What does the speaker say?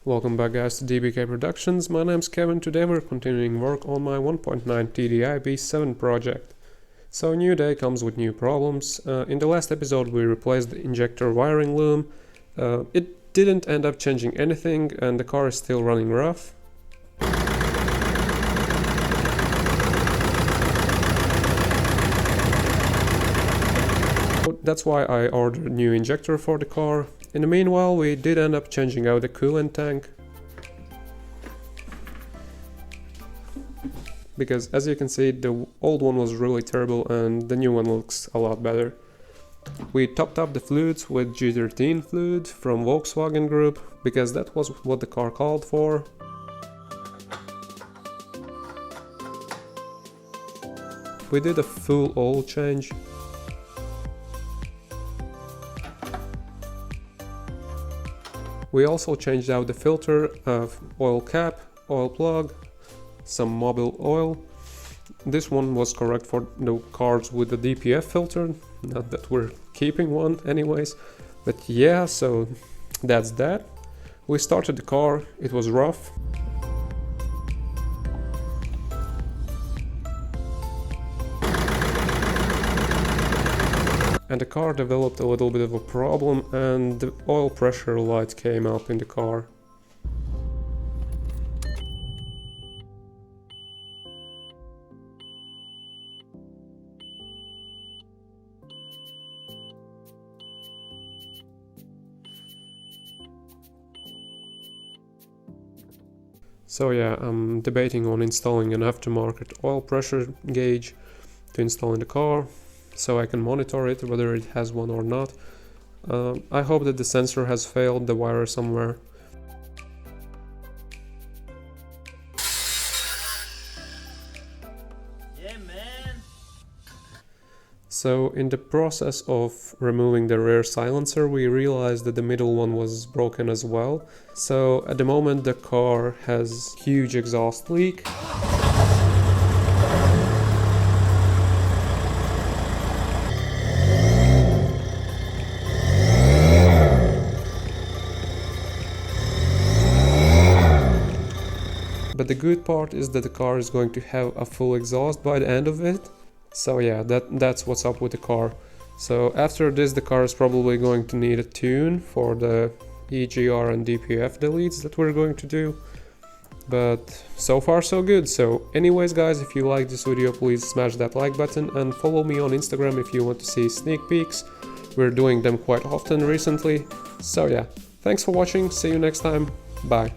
Welcome back guys to DBK Productions, my name's Kevin. Today we're continuing work on my 1.9 TDI B7 project. So a new day comes with new problems. In the last episode we replaced the injector wiring loom. It didn't end up changing anything and the car is still running rough. That's why I ordered a new injector for the car. In the meanwhile, we did end up changing out the coolant tank. Because as you can see, the old one was really terrible and the new one looks a lot better. We topped up the fluids with G13 fluid from Volkswagen Group, because that was what the car called for. We did a full oil change. We also changed out the filter, oil cap, oil plug, some mobile oil. This one was correct for the cars with the DPF filter, not that we're keeping one anyways. But yeah, so that's that. We started the car, it was rough. And the car developed a little bit of a problem and the oil pressure light came up in the car. So yeah, I'm debating on installing an aftermarket oil pressure gauge to install in the car, so I can monitor it, whether it has one or not. I hope that the sensor has failed the wire somewhere. Yeah, man. So in the process of removing the rear silencer, we realized that the middle one was broken as well. So at the moment the car has huge exhaust leak. But the good part is that the car is going to have a full exhaust by the end of it. So yeah, that's what's up with the car. So after this the car is probably going to need a tune for the EGR and DPF deletes that we're going to do. But so far so good. So anyways guys, if you like this video, please smash that like button and follow me on Instagram if you want to see sneak peeks. We're doing them quite often recently. So yeah, thanks for watching, see you next time, bye.